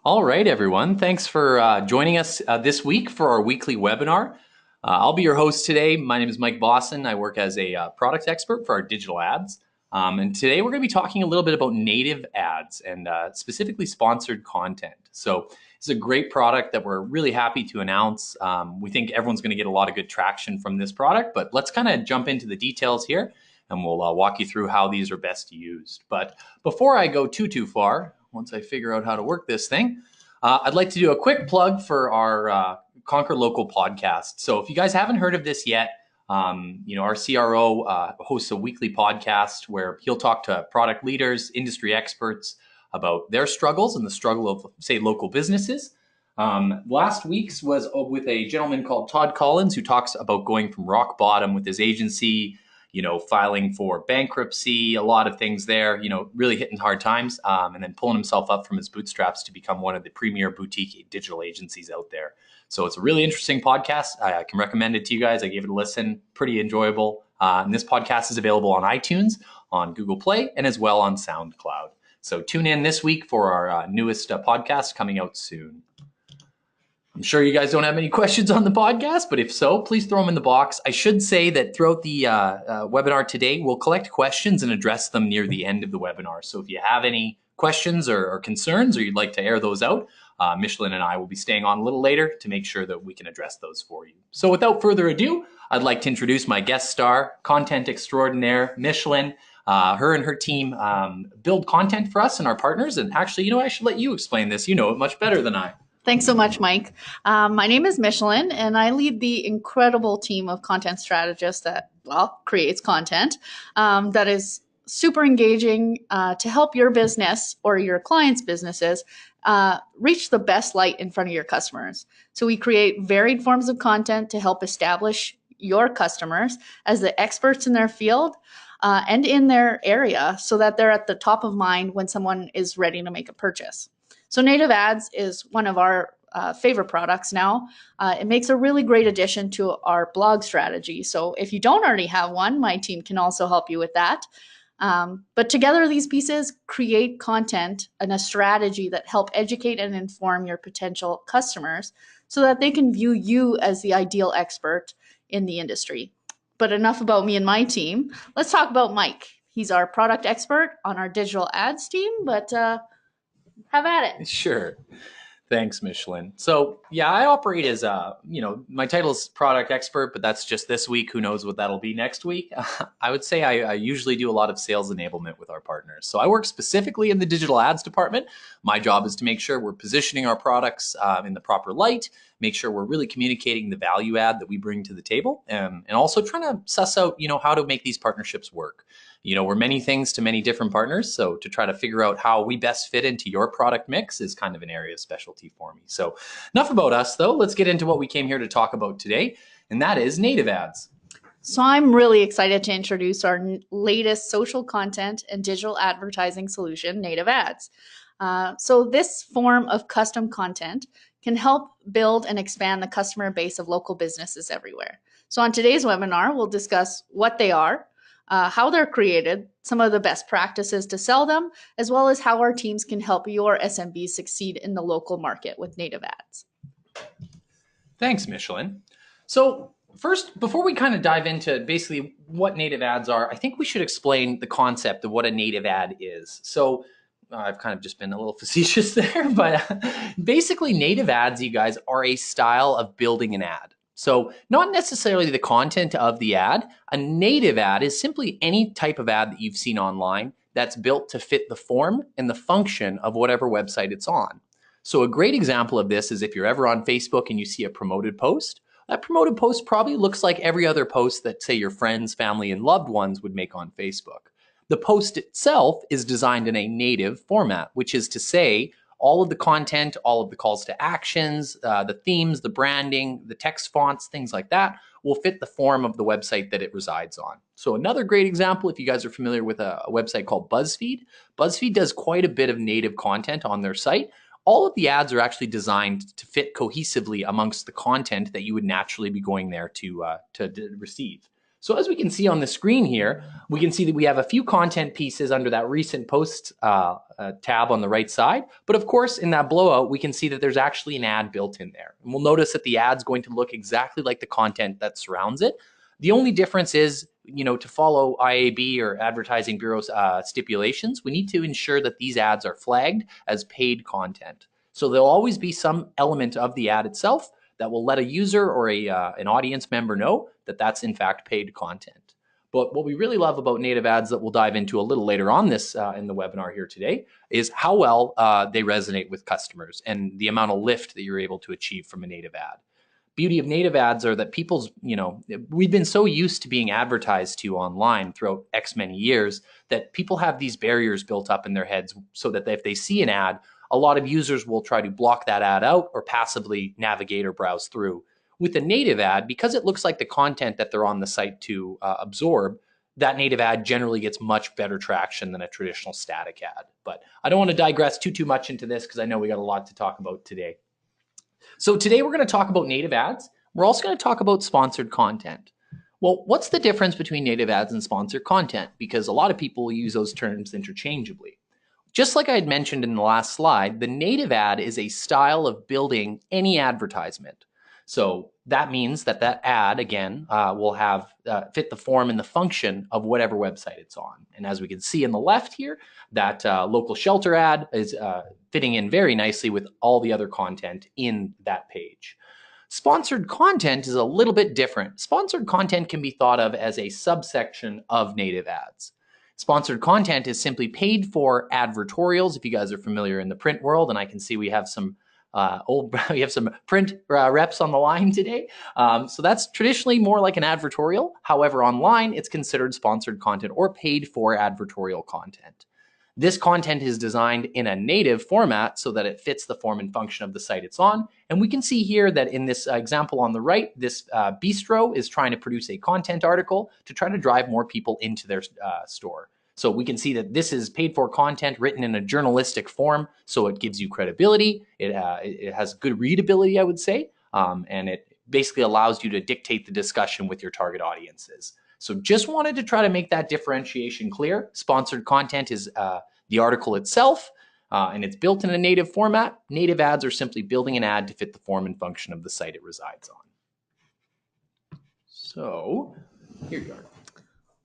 All right, everyone. Thanks for joining us this week for our weekly webinar. I'll be your host today. My name is Mike Bosson. I work as a product expert for our digital ads. And today we're going to be talking a little bit about native ads and specifically sponsored content. So it's a great product that we're really happy to announce. We think everyone's going to get a lot of good traction from this product, but let's kind of jump into the details here and we'll walk you through how these are best used. But before I go too far, once I figure out how to work this thing, I'd like to do a quick plug for our Conquer Local podcast. So if you guys haven't heard of this yet, our CRO hosts a weekly podcast where he'll talk to product leaders, industry experts about their struggles and the struggle of, say, local businesses. Last week's was with a gentleman called Todd Collins, who talks about going from rock bottom with his agency, filing for bankruptcy, a lot of things there, really hitting hard times, and then pulling himself up from his bootstraps to become one of the premier boutique digital agencies out there. So it's a really interesting podcast. I can recommend it to you guys. I gave it a listen, pretty enjoyable. And this podcast is available on iTunes, on Google Play, and as well on SoundCloud. So tune in this week for our newest podcast coming out soon. I'm sure you guys don't have any questions on the podcast, but if so, please throw them in the box. I should say that throughout the webinar today, we'll collect questions and address them near the end of the webinar. So if you have any questions or concerns, or you'd like to air those out, Michelin and I will be staying on a little later to make sure that we can address those for you. So without further ado, I'd like to introduce my guest star, content extraordinaire, Michelin. Her and her team build content for us and our partners. And actually, I should let you explain this. You know it much better than I. Thanks so much, Mike. My name is Michelin, and I lead the incredible team of content strategists that, creates content that is super engaging to help your business or your clients' businesses reach the best light in front of your customers. So we create varied forms of content to help establish your customers as the experts in their field and in their area so that they're at the top of mind when someone is ready to make a purchase. So native ads is one of our favorite products now. It makes a really great addition to our blog strategy. So if you don't already have one, my team can also help you with that. But together, these pieces create content and a strategy that help educate and inform your potential customers so that they can view you as the ideal expert in the industry. But enough about me and my team. Let's talk about Mike. He's our product expert on our digital ads team, but have at it. Sure. Thanks, Michelin. So yeah, I operate as my title is product expert, but that's just this week. Who knows what that'll be next week? I would say I usually do a lot of sales enablement with our partners. So I work specifically in the digital ads department. My job is to make sure we're positioning our products in the proper light, make sure we're really communicating the value add that we bring to the table, and also trying to suss out, how to make these partnerships work. We're many things to many different partners. So to try to figure out how we best fit into your product mix is kind of an area of specialty for me. So enough about us, though. Let's get into what we came here to talk about today, and that is native ads. So I'm really excited to introduce our latest social content and digital advertising solution, native ads. So this form of custom content can help build and expand the customer base of local businesses everywhere. So on today's webinar, we'll discuss what they are, how they're created, some of the best practices to sell them, as well as how our teams can help your SMBs succeed in the local market with native ads. Thanks, Michelin. So first, before we kind of dive into basically what native ads are, I think we should explain the concept of what a native ad is. So I've kind of just been a little facetious there, but basically native ads, you guys, are a style of building an ad. So not necessarily the content of the ad. A native ad is simply any type of ad that you've seen online that's built to fit the form and the function of whatever website it's on. So a great example of this is if you're ever on Facebook and you see a promoted post, that promoted post probably looks like every other post that, say, your friends, family, and loved ones would make on Facebook. The post itself is designed in a native format, which is to say, all of the content, all of the calls to actions, the themes, the branding, the text fonts, things like that will fit the form of the website that it resides on. So another great example, if you guys are familiar with a website called BuzzFeed, BuzzFeed does quite a bit of native content on their site. All of the ads are actually designed to fit cohesively amongst the content that you would naturally be going there to receive. So as we can see on the screen here, we can see that we have a few content pieces under that recent posts tab on the right side. But of course, in that blowout, we can see that there's actually an ad built in there. And we'll notice that the ad's going to look exactly like the content that surrounds it. The only difference is, to follow IAB or Advertising Bureau's stipulations, we need to ensure that these ads are flagged as paid content. So there'll always be some element of the ad itself that will let a user or an audience member know that that's in fact paid content. But what we really love about native ads that we'll dive into a little later on this in the webinar here today is how well they resonate with customers and the amount of lift that you're able to achieve from a native ad. Beauty of native ads are that we've been so used to being advertised to online throughout X many years that people have these barriers built up in their heads so that if they see an ad, a lot of users will try to block that ad out or passively navigate or browse through. With a native ad, because it looks like the content that they're on the site to absorb, that native ad generally gets much better traction than a traditional static ad. But I don't want to digress too much into this because I know we got a lot to talk about today. So today we're going to talk about native ads. We're also going to talk about sponsored content. Well, what's the difference between native ads and sponsored content? Because a lot of people use those terms interchangeably. Just like I had mentioned in the last slide, the native ad is a style of building any advertisement. So that means that ad, again, will have fit the form and the function of whatever website it's on. And as we can see in the left here, that local shelter ad is fitting in very nicely with all the other content in that page. Sponsored content is a little bit different. Sponsored content can be thought of as a subsection of native ads. Sponsored content is simply paid for advertorials. If you guys are familiar in the print world, and I can see we have some print reps on the line today. So that's traditionally more like an advertorial. However, online, it's considered sponsored content or paid for advertorial content. This content is designed in a native format so that it fits the form and function of the site it's on. And we can see here that in this example on the right, this bistro is trying to produce a content article to try to drive more people into their store. So we can see that this is paid for content written in a journalistic form, so it gives you credibility. It has good readability, I would say, and it basically allows you to dictate the discussion with your target audiences. So just wanted to try to make that differentiation clear. Sponsored content is the article itself, and it's built in a native format. Native ads are simply building an ad to fit the form and function of the site it resides on. So here you are.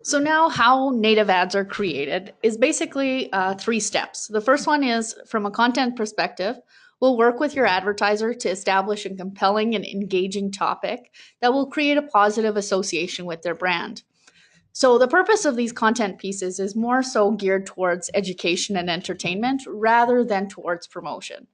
So now how native ads are created is basically 3 steps. The first one is from a content perspective, we'll work with your advertiser to establish a compelling and engaging topic that will create a positive association with their brand. So the purpose of these content pieces is more so geared towards education and entertainment rather than towards promotion.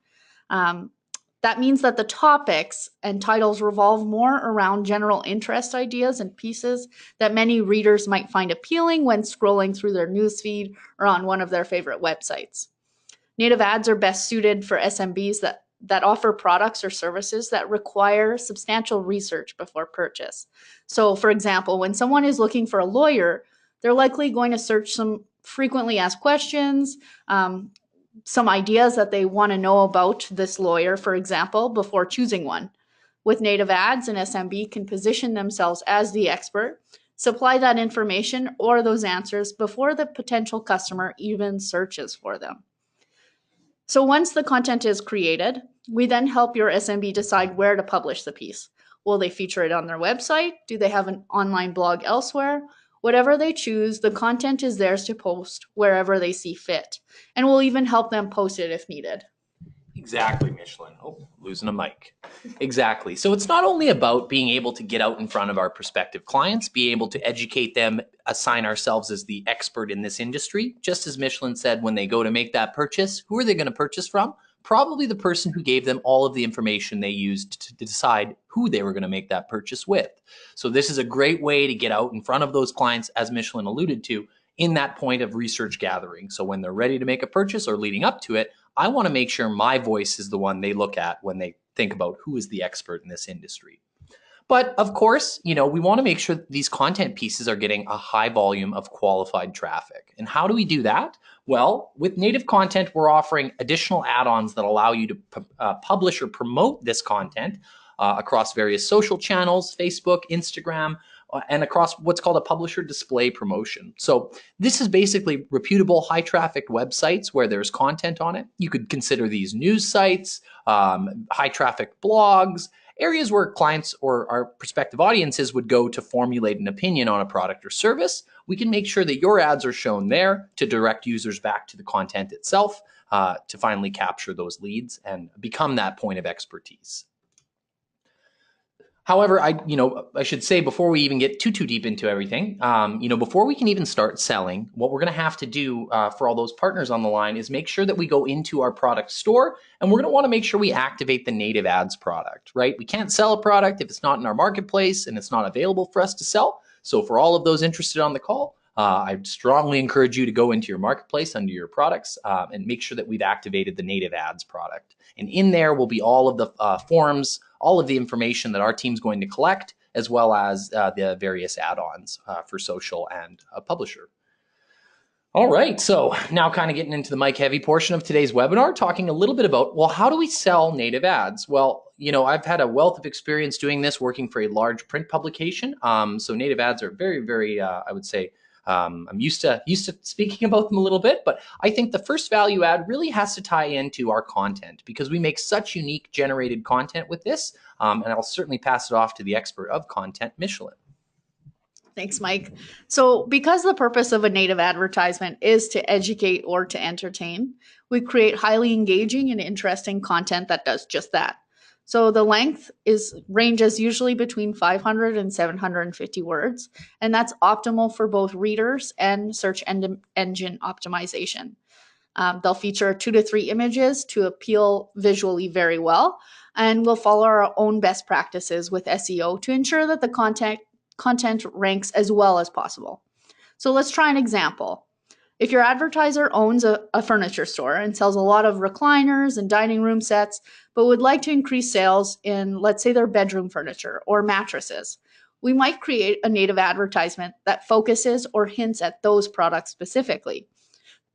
That means that the topics and titles revolve more around general interest ideas and pieces that many readers might find appealing when scrolling through their newsfeed or on one of their favorite websites. Native ads are best suited for SMBs that offer products or services that require substantial research before purchase. So, for example, when someone is looking for a lawyer, they're likely going to search some frequently asked questions, some ideas that they want to know about this lawyer, for example, before choosing one. With native ads, an SMB can position themselves as the expert, supply that information or those answers before the potential customer even searches for them. So once the content is created, we then help your SMB decide where to publish the piece. Will they feature it on their website? Do they have an online blog elsewhere? Whatever they choose, the content is theirs to post wherever they see fit. And we'll even help them post it if needed. Exactly, Michelin. Oh, losing a mic. Exactly. So it's not only about being able to get out in front of our prospective clients, be able to educate them, assign ourselves as the expert in this industry. Just as Michelin said, when they go to make that purchase, who are they going to purchase from? Probably the person who gave them all of the information they used to decide who they were going to make that purchase with. So this is a great way to get out in front of those clients, as Michelin alluded to, in that point of research gathering. So when they're ready to make a purchase or leading up to it, I want to make sure my voice is the one they look at when they think about who is the expert in this industry. But of course, we want to make sure that these content pieces are getting a high volume of qualified traffic. And how do we do that? Well, with native content, we're offering additional add-ons that allow you to publish or promote this content across various social channels, Facebook, Instagram, and across what's called a publisher display promotion. So this is basically reputable, high traffic websites where there's content on it. You could consider these news sites, high traffic blogs, areas where clients or our prospective audiences would go to formulate an opinion on a product or service. We can make sure that your ads are shown there to direct users back to the content itself, to finally capture those leads and become that point of expertise. However, I should say before we even get too deep into everything, before we can even start selling, what we're going to have to do for all those partners on the line is make sure that we go into our product store, and we're going to want to make sure we activate the native ads product, right? We can't sell a product if it's not in our marketplace and it's not available for us to sell. So for all of those interested on the call, I strongly encourage you to go into your marketplace under your products and make sure that we've activated the native ads product. And in there will be all of the forms, all of the information that our team's going to collect, as well as the various add-ons for social and a publisher. All right, so now kind of getting into the mic heavy portion of today's webinar, talking a little bit about, well, how do we sell native ads? Well, I've had a wealth of experience doing this, working for a large print publication. So native ads are very, very, I would say, I'm used to speaking about them a little bit, but I think the first value add really has to tie into our content, because we make such unique generated content with this. And I'll certainly pass it off to the expert of content, Michelin. Thanks, Mike. So because the purpose of a native advertisement is to educate or to entertain, we create highly engaging and interesting content that does just that. So the length ranges usually between 500 and 750 words, and that's optimal for both readers and search engine optimization. They'll feature 2 to 3 images to appeal visually very well, and we'll follow our own best practices with SEO to ensure that the content ranks as well as possible. So let's try an example. If your advertiser owns a furniture store and sells a lot of recliners and dining room sets, but would like to increase sales in, let's say, their bedroom furniture or mattresses, we might create a native advertisement that focuses or hints at those products specifically.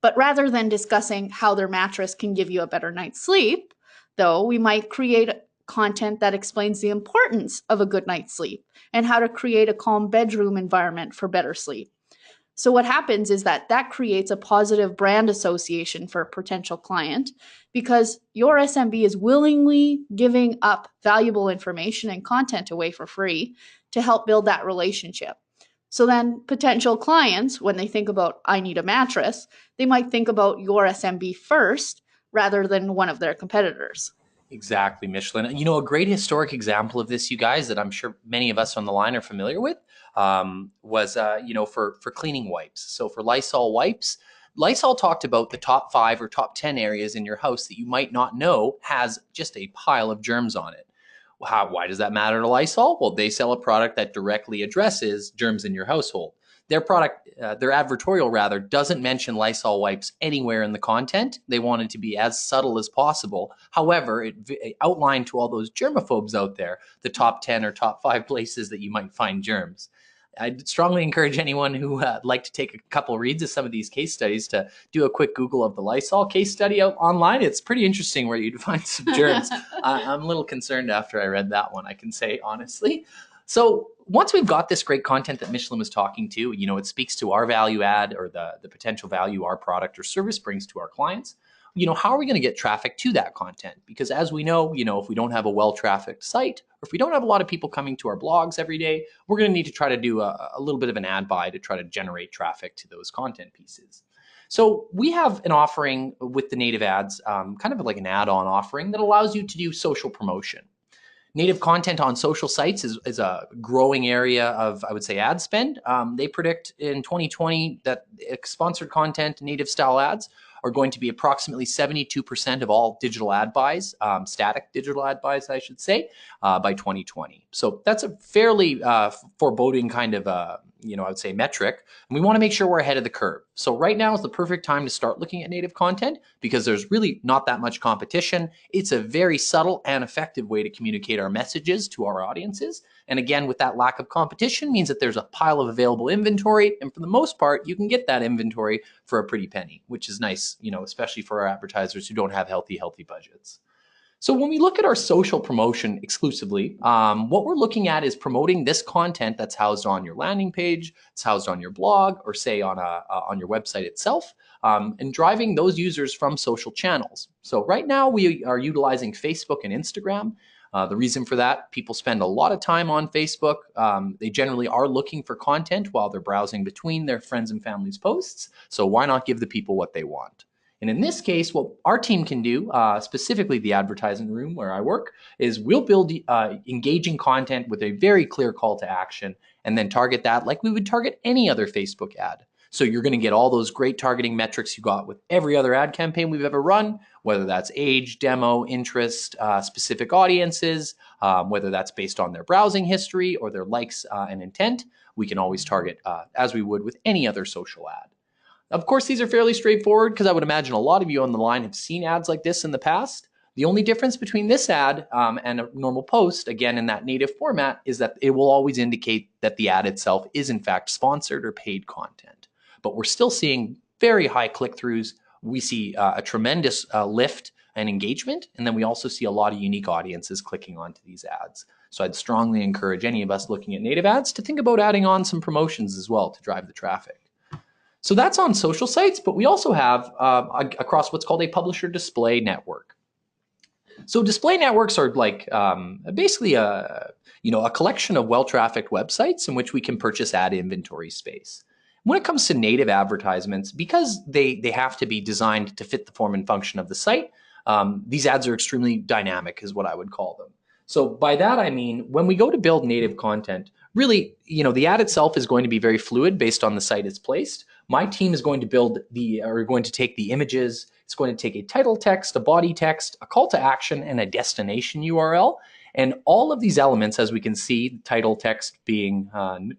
But rather than discussing how their mattress can give you a better night's sleep, though, we might create content that explains the importance of a good night's sleep and how to create a calm bedroom environment for better sleep. So what happens is that creates a positive brand association for a potential client, because your SMB is willingly giving up valuable information and content away for free to help build that relationship. So then potential clients, when they think about, I need a mattress, they might think about your SMB first rather than one of their competitors. Exactly, Michelin. A great historic example of this, you guys, that I'm sure many of us on the line are familiar with, was, for cleaning wipes. So for Lysol wipes, Lysol talked about the top 5 or top 10 areas in your house that you might not know has just a pile of germs on it. Why does that matter to Lysol? Well, they sell a product that directly addresses germs in your household. Their product, their advertorial rather, doesn't mention Lysol wipes anywhere in the content. They wanted to be as subtle as possible. However, it outlined to all those germaphobes out there the top 10 or top 5 places that you might find germs. I'd strongly encourage anyone who would like to take a couple reads of some of these case studies to do a quick Google of the Lysol case study out online. It's pretty interesting where you'd find some germs. I'm a little concerned after I read that one, I can say honestly. So once we've got this great content that Michelin was talking to, it speaks to our value add or the potential value our product or service brings to our clients. How are we going to get traffic to that content? Because as we know, if we don't have a well-trafficked site, or if we don't have a lot of people coming to our blogs every day, we're going to need to try to do a little bit of an ad buy to try to generate traffic to those content pieces. So we have an offering with the native ads, kind of like an add-on offering that allows you to do social promotion. Native content on social sites is a growing area of, I would say, ad spend. They predict in 2020 that sponsored content, native style ads, are going to be approximately 72% of all digital ad buys, static digital ad buys, I should say, by 2020. So that's a fairly foreboding kind of, I would say metric. And we want to make sure we're ahead of the curve. So right now is the perfect time to start looking at native content because there's really not that much competition. It's a very subtle and effective way to communicate our messages to our audiences. And again, with that lack of competition means that there's a pile of available inventory. And for the most part, you can get that inventory for a pretty penny, which is nice, especially for our advertisers who don't have healthy budgets. So when we look at our social promotion exclusively, what we're looking at is promoting this content that's housed on your landing page, it's housed on your blog, or say on your website itself, and driving those users from social channels. So right now we are utilizing Facebook and Instagram. The reason for that, people spend a lot of time on Facebook. They generally are looking for content while they're browsing between their friends and family's posts. So why not give the people what they want? And in this case, what our team can do, specifically the advertising room where I work, is we'll build engaging content with a very clear call to action and then target that like we would target any other Facebook ad. So you're going to get all those great targeting metrics you got with every other ad campaign we've ever run, whether that's age, demo, interest, specific audiences, whether that's based on their browsing history or their likes and intent. We can always target as we would with any other social ad. Of course, these are fairly straightforward because I would imagine a lot of you on the line have seen ads like this in the past. The only difference between this ad and a normal post, again, in that native format, is that it will always indicate that the ad itself is in fact sponsored or paid content. But we're still seeing very high click-throughs. We see a tremendous lift and engagement, and then we also see a lot of unique audiences clicking onto these ads. So I'd strongly encourage any of us looking at native ads to think about adding on some promotions as well to drive the traffic. So that's on social sites, but we also have across what's called a publisher display network. So display networks are like basically a collection of well-trafficked websites in which we can purchase ad inventory space. When it comes to native advertisements, because they have to be designed to fit the form and function of the site, these ads are extremely dynamic, is what I would call them. So by that I mean when we go to build native content, really, the ad itself is going to be very fluid based on the site it's placed. My team is going to take the images. It's going to take a title text, a body text, a call to action, and a destination URL. And all of these elements, as we can see, title text being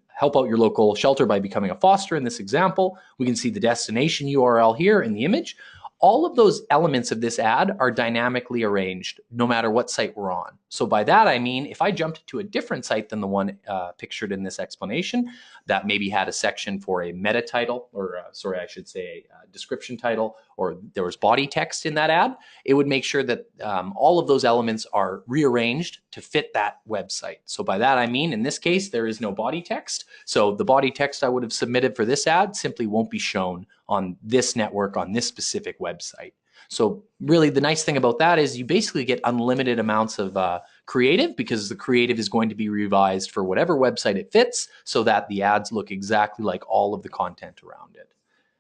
help out your local shelter by becoming a foster in this example. We can see the destination URL here in the image. All of those elements of this ad are dynamically arranged no matter what site we're on. So by that I mean if I jumped to a different site than the one pictured in this explanation that maybe had a section for a meta title, or a description title, or there was body text in that ad, it would make sure that all of those elements are rearranged to fit that website. So by that I mean in this case there is no body text. So the body text I would have submitted for this ad simply won't be shown on this network, on this specific website. So really the nice thing about that is you basically get unlimited amounts of creative, because the creative is going to be revised for whatever website it fits so that the ads look exactly like all of the content around it.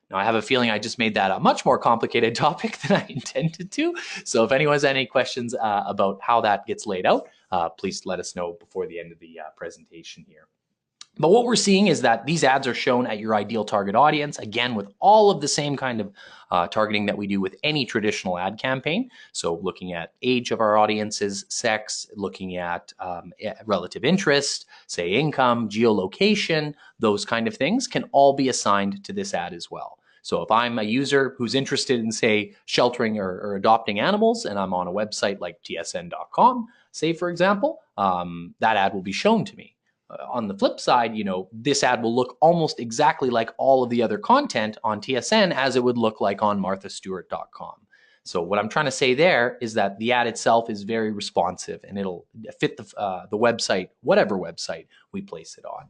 Now I have a feeling I just made that a much more complicated topic than I intended to. So if anyone has any questions about how that gets laid out, please let us know before the end of the presentation here. But what we're seeing is that these ads are shown at your ideal target audience, again, with all of the same kind of targeting that we do with any traditional ad campaign. So looking at age of our audiences, sex, looking at relative interest, say income, geolocation, those kind of things can all be assigned to this ad as well. So if I'm a user who's interested in, say, sheltering or adopting animals, and I'm on a website like tsn.com, say, for example, that ad will be shown to me. On the flip side, this ad will look almost exactly like all of the other content on TSN as it would look like on marthastewart.com. So what I'm trying to say there is that the ad itself is very responsive and it'll fit the website, whatever website we place it on.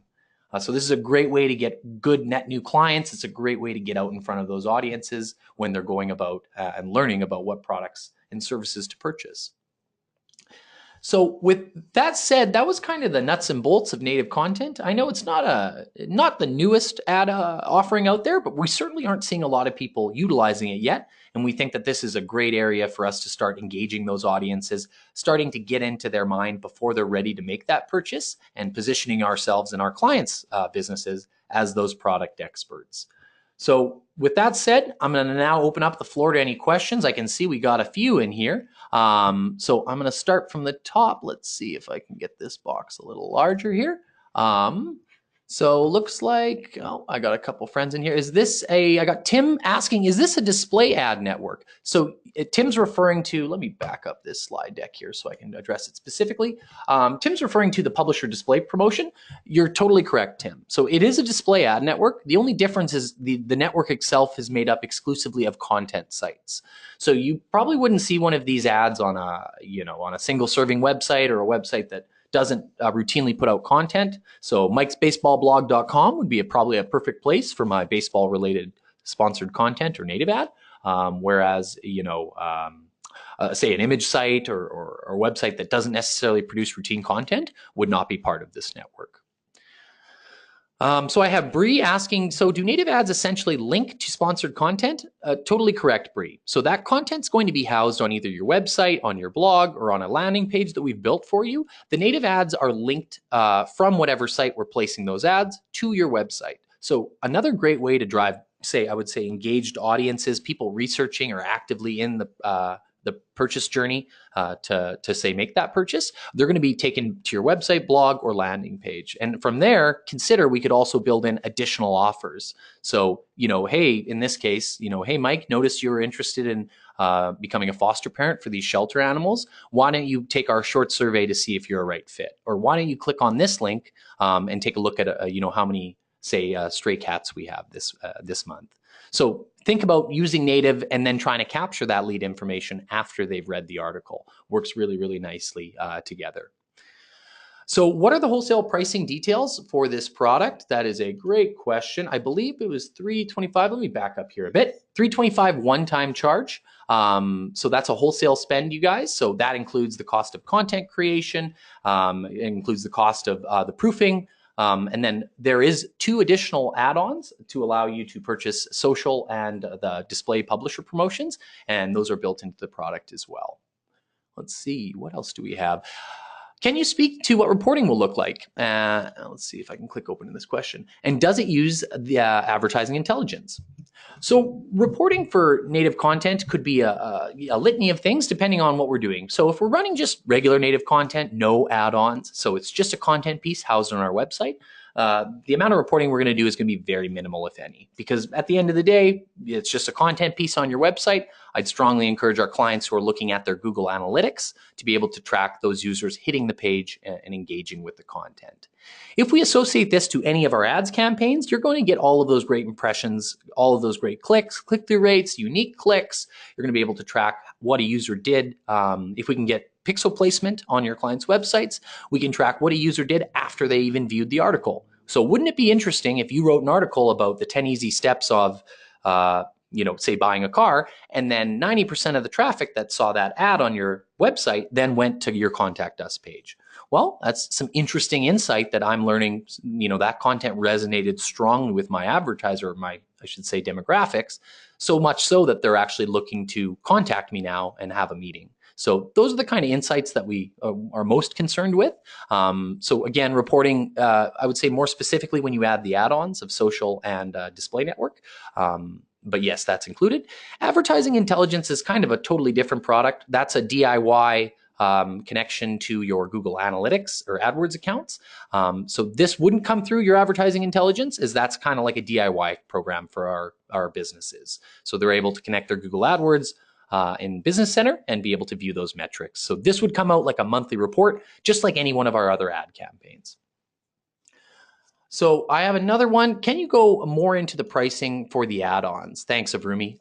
So this is a great way to get good net new clients. It's a great way to get out in front of those audiences when they're going about and learning about what products and services to purchase. So with that said, that was kind of the nuts and bolts of native content. I know it's not the newest ad offering out there, but we certainly aren't seeing a lot of people utilizing it yet. And we think that this is a great area for us to start engaging those audiences, starting to get into their mind before they're ready to make that purchase, and positioning ourselves and our clients' businesses as those product experts. So with that said, I'm going to now open up the floor to any questions. I can see we got a few in here. So I'm going to start from the top. Let's see if I can get this box a little larger here. So looks like, oh, I got a couple friends in here. I got Tim asking, is this a display ad network? So Tim's referring to, let me back up this slide deck here so I can address it specifically. Tim's referring to the publisher display promotion. You're totally correct, Tim. So it is a display ad network. The only difference is the network itself is made up exclusively of content sites. So you probably wouldn't see one of these ads on a single serving website or a website that doesn't routinely put out content. So mikesbaseballblog.com would be probably a perfect place for my baseball related sponsored content or native ad. Whereas, say an image site or a website that doesn't necessarily produce routine content would not be part of this network. So I have Bree asking, so do native ads essentially link to sponsored content? Totally correct, Bree. So that content's going to be housed on either your website, on your blog, or on a landing page that we've built for you. The native ads are linked from whatever site we're placing those ads to your website. So another great way to drive, I would say engaged audiences, people researching or actively in the purchase journey to say make that purchase, they're going to be taken to your website, blog, or landing page. And from there, consider we could also build in additional offers. So, hey, in this case, hey, Mike, notice you're interested in becoming a foster parent for these shelter animals. Why don't you take our short survey to see if you're a right fit? Or why don't you click on this link and take a look at, how many, say, stray cats we have this month. So think about using native and then trying to capture that lead information after they've read the article. Works really, really nicely together. So what are the wholesale pricing details for this product? That is a great question. I believe it was $325. Let me back up here a bit. $325 one-time charge. So that's a wholesale spend, you guys. So that includes the cost of content creation. It includes the cost of the proofing. And then there is 2 additional add-ons to allow you to purchase social and the display publisher promotions, and those are built into the product as well. Let's see, what else do we have? Can you speak to what reporting will look like? Let's see if I can click open to this question. And does it use the advertising intelligence? So reporting for native content could be a litany of things depending on what we're doing. So if we're running just regular native content, no add-ons, so it's just a content piece housed on our website, the amount of reporting we're going to do is going to be very minimal, if any, because at the end of the day, it's just a content piece on your website. I'd strongly encourage our clients who are looking at their Google Analytics to be able to track those users hitting the page and engaging with the content. If we associate this to any of our ads campaigns, you're going to get all of those great impressions, all of those great clicks, click-through rates, unique clicks. You're going to be able to track what a user did. If we can get pixel placement on your client's websites, we can track what a user did after they even viewed the article. So wouldn't it be interesting if you wrote an article about the 10 easy steps of, say buying a car, and then 90% of the traffic that saw that ad on your website then went to your contact us page? Well, that's some interesting insight that I'm learning, that content resonated strongly with my advertiser, I should say demographics, so much so that they're actually looking to contact me now and have a meeting. So those are the kind of insights that we are most concerned with. So again, reporting, I would say more specifically when you add the add-ons of social and display network. But yes, that's included. Advertising intelligence is kind of a totally different product. That's a DIY connection to your Google Analytics or AdWords accounts. So this wouldn't come through your advertising intelligence, as that's kind of like a DIY program for our businesses. So they're able to connect their Google AdWords in Business Center and be able to view those metrics. So this would come out like a monthly report, just like any one of our other ad campaigns. So I have another one. Can you go more into the pricing for the add-ons? Thanks, Avrumi.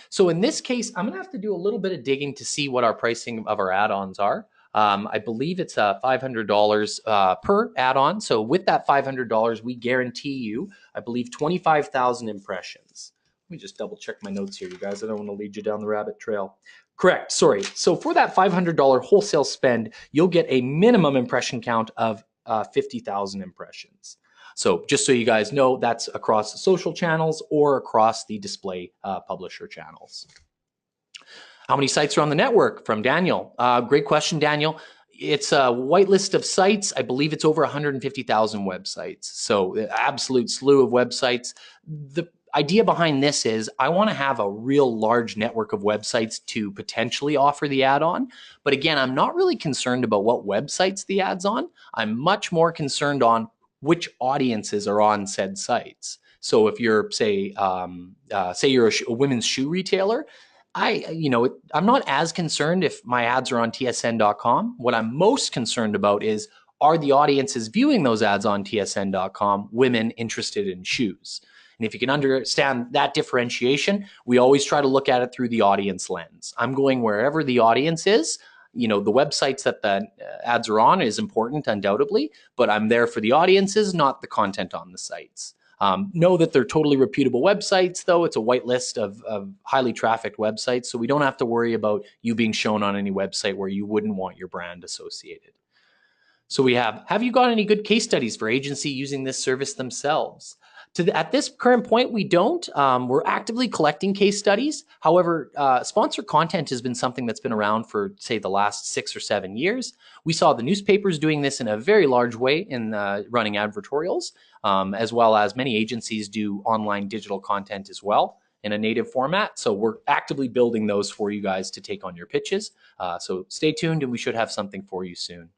So in this case, I'm gonna have to do a little bit of digging to see what our pricing of our add-ons are. I believe it's $500 per add-on. So with that $500, we guarantee you, I believe, 25,000 impressions. Let me just double check my notes here, you guys. I don't want to lead you down the rabbit trail. Correct, sorry. So for that $500 wholesale spend, you'll get a minimum impression count of 50,000 impressions. So just so you guys know, that's across the social channels or across the display publisher channels. How many sites are on the network? From Daniel. Great question, Daniel. It's a white list of sites. I believe it's over 150,000 websites. So absolute slew of websites. The idea behind this is I want to have a real large network of websites to potentially offer the add-on. But again, I'm not really concerned about what websites the ad's on. I'm much more concerned on which audiences are on said sites. So if you're, say you're a women's shoe retailer, I'm not as concerned if my ads are on tsn.com. What I'm most concerned about is, are the audiences viewing those ads on tsn.com women interested in shoes? And if you can understand that differentiation, we always try to look at it through the audience lens. I'm going wherever the audience is. The websites that the ads are on is important, undoubtedly, but I'm there for the audiences, not the content on the sites. Know that they're totally reputable websites, though. It's a whitelist of highly trafficked websites, so we don't have to worry about you being shown on any website where you wouldn't want your brand associated. So we have you got any good case studies for agency using this service themselves? At this current point, we don't. We're actively collecting case studies. However, sponsored content has been something that's been around for, say, the last 6 or 7 years. We saw the newspapers doing this in a very large way in running advertorials, as well as many agencies do online digital content as well in a native format. So we're actively building those for you guys to take on your pitches. So stay tuned, and we should have something for you soon.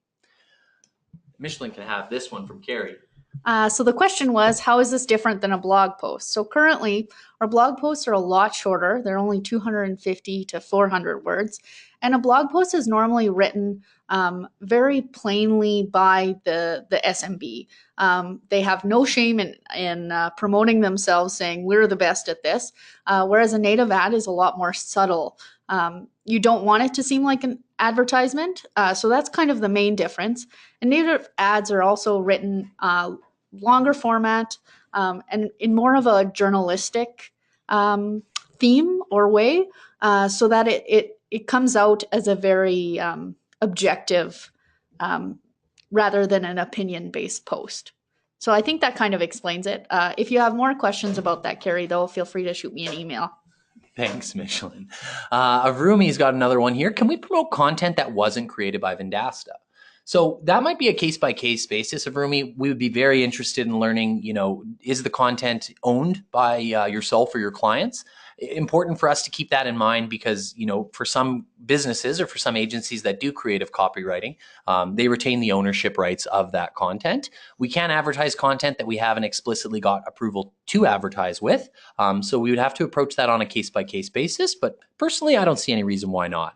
Michelin can have this one from Carrie. So the question was, how is this different than a blog post? So currently, our blog posts are a lot shorter. They're only 250 to 400 words. And a blog post is normally written very plainly by the SMB. They have no shame in promoting themselves, saying, we're the best at this, whereas a native ad is a lot more subtle. You don't want it to seem like an advertisement. So that's kind of the main difference. And native ads are also written longer format and in more of a journalistic theme or way, so that it comes out as a very objective rather than an opinion-based post. So I think that kind of explains it. If you have more questions about that, Carrie, though, feel free to shoot me an email. Thanks, Michelin. Avrumi's got another one here. Can we promote content that wasn't created by Vendasta? So that might be a case-by-case basis. Avrumi, we would be very interested in learning, is the content owned by yourself or your clients? Important for us to keep that in mind because, for some businesses or for some agencies that do creative copywriting, they retain the ownership rights of that content. We can't advertise content that we haven't explicitly got approval to advertise with. So we would have to approach that on a case-by-case basis. But personally, I don't see any reason why not.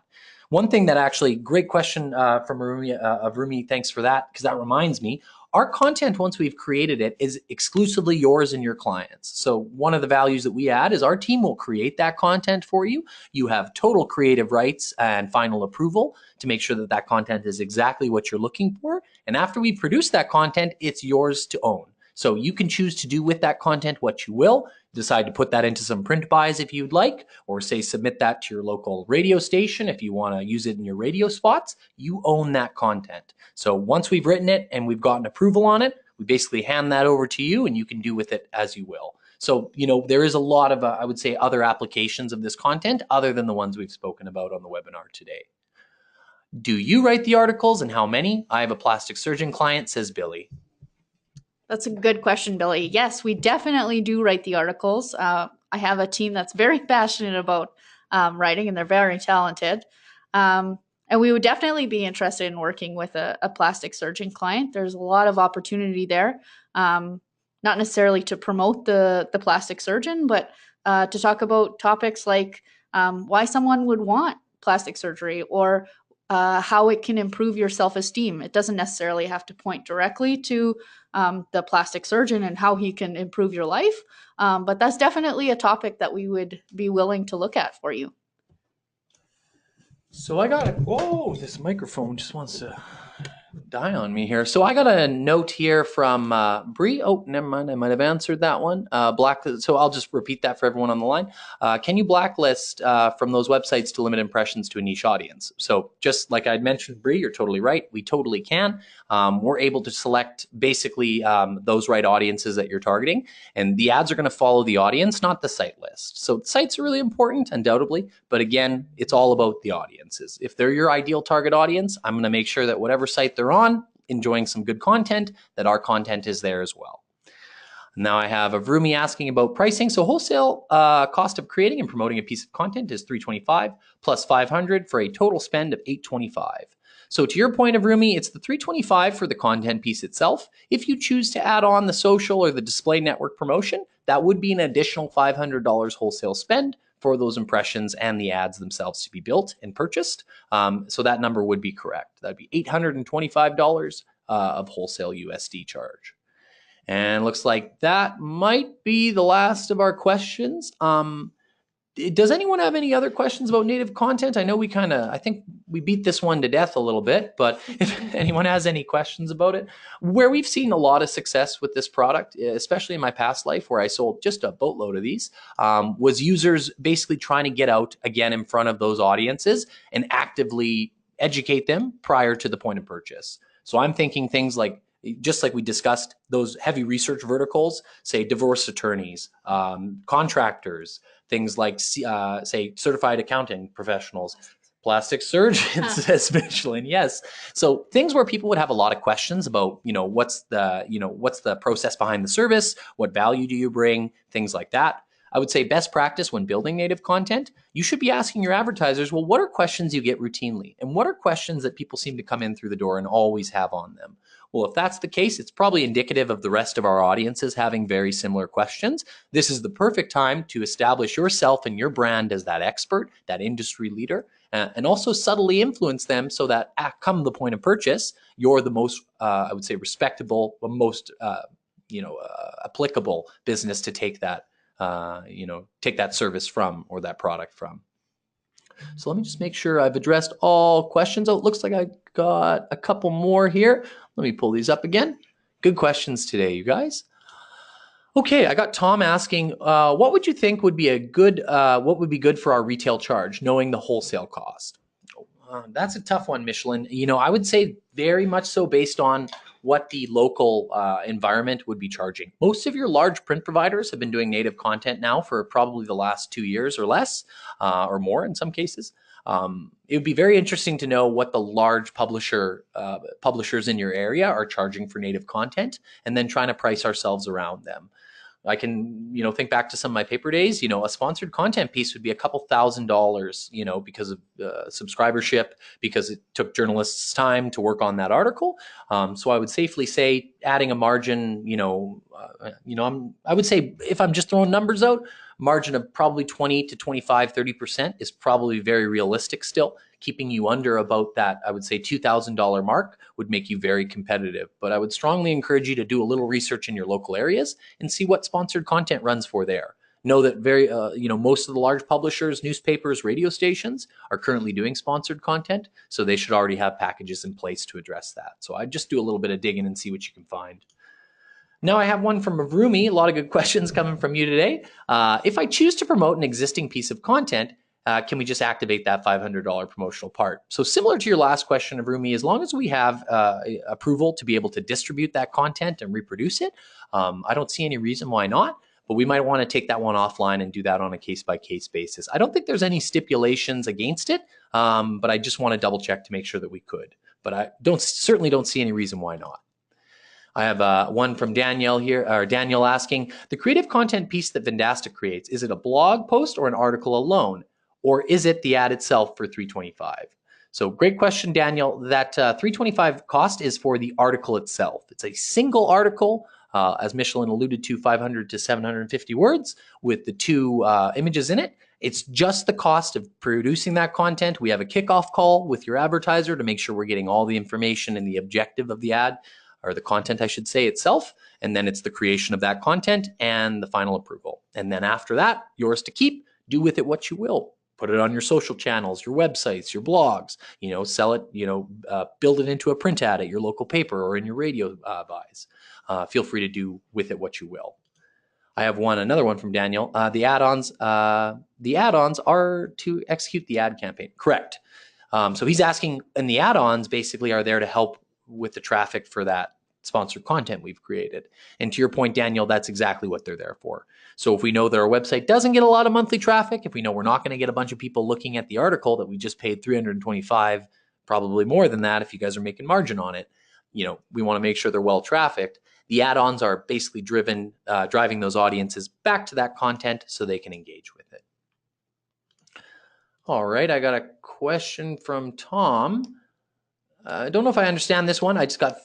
One thing that actually, great question from Avrumi, thanks for that, because that reminds me, our content, once we've created it, is exclusively yours and your clients. So one of the values that we add is our team will create that content for you. You have total creative rights and final approval to make sure that that content is exactly what you're looking for. And after we produce that content, it's yours to own. So you can choose to do with that content what you will. Decide to put that into some print buys if you'd like, or say submit that to your local radio station if you want to use it in your radio spots. You own that content. So once we've written it and we've gotten approval on it, we basically hand that over to you and you can do with it as you will. So, there is a lot of, I would say, other applications of this content other than the ones we've spoken about on the webinar today. Do you write the articles and how many? I have a plastic surgeon client, says Billy. That's a good question, Billy. Yes, we definitely do write the articles. I have a team that's very passionate about writing, and they're very talented. And we would definitely be interested in working with a plastic surgeon client. There's a lot of opportunity there, not necessarily to promote the plastic surgeon, but to talk about topics like why someone would want plastic surgery or how it can improve your self-esteem. It doesn't necessarily have to point directly to the plastic surgeon and how he can improve your life. But that's definitely a topic that we would be willing to look at for you. So this microphone just wants to die on me here. So I got a note here from Bree. Oh, never mind. I might have answered that one. So I'll just repeat that for everyone on the line. Can you blacklist from those websites to limit impressions to a niche audience? So just like I'd mentioned, Bree, you're totally right. We totally can. We're able to select basically those right audiences that you're targeting. And the ads are going to follow the audience, not the site list. So sites are really important, undoubtedly. But again, it's all about the audiences. If they're your ideal target audience, I'm going to make sure that whatever site they're on, enjoying some good content, that our content is there as well. Now I have Avrumi asking about pricing. So wholesale cost of creating and promoting a piece of content is $325 plus $500 for a total spend of $825. So to your point of Rumi, it's the $325 for the content piece itself. If you choose to add on the social or the display network promotion, that would be an additional $500 wholesale spend for those impressions and the ads themselves to be built and purchased. So that number would be correct. That'd be $825 of wholesale USD charge. And looks like that might be the last of our questions. Does anyone have any other questions about native content? I know I think we beat this one to death a little bit, but if anyone has any questions about it, where we've seen a lot of success with this product, especially in my past life where I sold just a boatload of these, was users basically trying to get out again in front of those audiences and actively educate them prior to the point of purchase. So I'm thinking things like, just like we discussed, those heavy research verticals, say divorce attorneys, contractors, things like, say, certified accounting professionals, plastic surgeons, says Michelin. Yes. So things where people would have a lot of questions about, what's the process behind the service? What value do you bring? Things like that. I would say best practice when building native content, you should be asking your advertisers, well, what are questions you get routinely? And what are questions that people seem to come in through the door and always have on them? Well, if that's the case, it's probably indicative of the rest of our audiences having very similar questions. This is the perfect time to establish yourself and your brand as that expert, that industry leader, and also subtly influence them so that come the point of purchase, you're the most, I would say, respectable, most, applicable business to take that, take that service from or that product from. So let me just make sure I've addressed all questions. Oh, it looks like I got a couple more here. Let me pull these up again. Good questions today, you guys. Okay, I got Tom asking, what would you think would be good for our retail charge, knowing the wholesale cost? That's a tough one, Michelin. I would say very much so based on what the local environment would be charging. Most of your large print providers have been doing native content now for probably the last 2 years or less, or more in some cases. It would be very interesting to know what the large publishers in your area are charging for native content, and then trying to price ourselves around them. I can, think back to some of my paper days. A sponsored content piece would be a couple $1,000s, because of subscribership, because it took journalists time to work on that article. So I would safely say adding a margin, I would say if I'm just throwing numbers out, margin of probably 20 to 25, 30% is probably very realistic still. Keeping you under about that, I would say $2,000 mark would make you very competitive. But I would strongly encourage you to do a little research in your local areas and see what sponsored content runs for there. Know that most of the large publishers, newspapers, radio stations are currently doing sponsored content, so they should already have packages in place to address that. So I'd just do a little bit of digging and see what you can find. Now I have one from Rumi. A lot of good questions coming from you today. If I choose to promote an existing piece of content, can we just activate that $500 promotional part? So similar to your last question of Rumi, as long as we have approval to be able to distribute that content and reproduce it, I don't see any reason why not. But we might want to take that one offline and do that on a case-by-case basis. I don't think there's any stipulations against it, but I just want to double check to make sure that we could. But I certainly don't see any reason why not. I have one from Danielle here, or Daniel asking, the creative content piece that Vendasta creates, is it a blog post or an article alone? Or is it the ad itself for $325? So great question, Daniel. That $325 cost is for the article itself. It's a single article, as Michelin alluded to, 500 to 750 words with the 2 images in it. It's just the cost of producing that content. We have a kickoff call with your advertiser to make sure we're getting all the information and the objective of the ad, or the content, I should say, itself. And then it's the creation of that content and the final approval. And then after that, yours to keep. Do with it what you will. Put it on your social channels, your websites, your blogs, sell it, build it into a print ad at your local paper or in your radio buys. Feel free to do with it what you will. I have another one from Daniel. The add-ons are to execute the ad campaign. Correct. So he's asking, and the add-ons basically are there to help with the traffic for that sponsored content we've created. And to your point, Daniel, that's exactly what they're there for. So if we know that our website doesn't get a lot of monthly traffic, if we know we're not going to get a bunch of people looking at the article that we just paid $325, probably more than that if you guys are making margin on it, we want to make sure they're well trafficked. The add-ons are basically driving those audiences back to that content so they can engage with it. All right, I got a question from Tom. I don't know if I understand this one. I just got.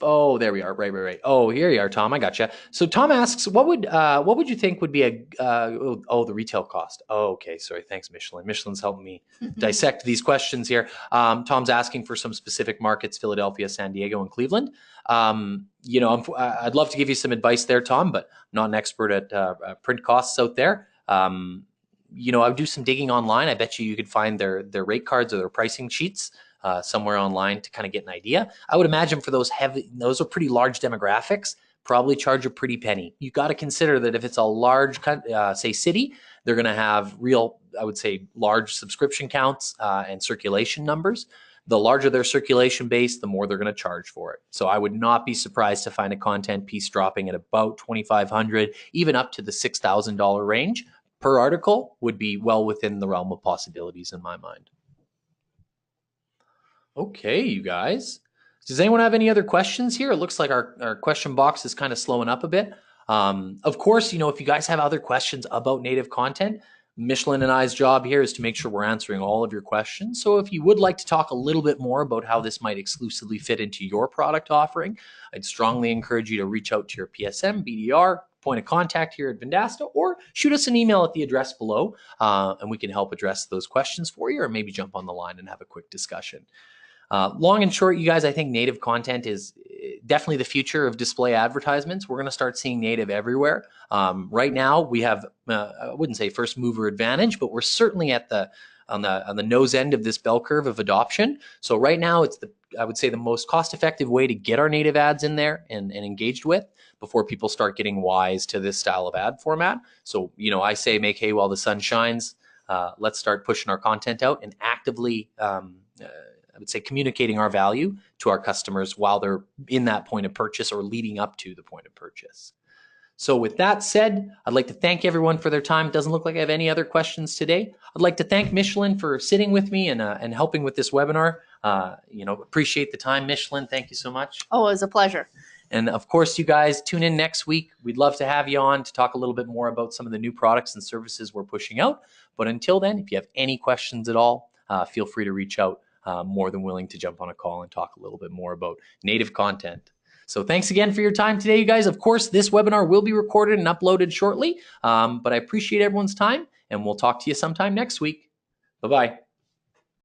Oh, there we are. Right. Oh, here you are, Tom. I gotcha. So Tom asks, what would you think would be a the retail cost? Oh, okay. Sorry. Thanks, Michelin. Michelin's helping me dissect these questions here. Tom's asking for some specific markets: Philadelphia, San Diego, and Cleveland. I'd love to give you some advice there, Tom, but I'm not an expert at print costs out there. I would do some digging online. I bet you could find their rate cards or their pricing sheets somewhere online to kind of get an idea. I would imagine for those are pretty large demographics, probably charge a pretty penny. You got to consider that if it's a large, say, city, they're going to have real, I would say, large subscription counts and circulation numbers. The larger their circulation base, the more they're going to charge for it. So I would not be surprised to find a content piece dropping at about $2,500, even up to the $6,000 range per article would be well within the realm of possibilities in my mind. Okay, you guys. Does anyone have any other questions here? It looks like our question box is kind of slowing up a bit. Of course, if you guys have other questions about native content, Michelin and I's job here is to make sure we're answering all of your questions. So if you would like to talk a little bit more about how this might exclusively fit into your product offering, I'd strongly encourage you to reach out to your PSM, BDR, point of contact here at Vendasta, or shoot us an email at the address below, and we can help address those questions for you, or maybe jump on the line and have a quick discussion. Long and short, you guys, I think native content is definitely the future of display advertisements. We're going to start seeing native everywhere. Right now, we have, I wouldn't say first mover advantage, but we're certainly at on the nose end of this bell curve of adoption. So right now, it's I would say the most cost-effective way to get our native ads in there and engaged with before people start getting wise to this style of ad format. So, I say make hay while the sun shines. Let's start pushing our content out and actively I would say communicating our value to our customers while they're in that point of purchase or leading up to the point of purchase. So with that said, I'd like to thank everyone for their time. It doesn't look like I have any other questions today. I'd like to thank Michelin for sitting with me and helping with this webinar. Appreciate the time, Michelin. Thank you so much. Oh, it was a pleasure. And of course, you guys tune in next week. We'd love to have you on to talk a little bit more about some of the new products and services we're pushing out. But until then, if you have any questions at all, feel free to reach out. More than willing to jump on a call and talk a little bit more about native content. So thanks again for your time today, you guys. Of course, this webinar will be recorded and uploaded shortly, but I appreciate everyone's time, and we'll talk to you sometime next week. Bye-bye.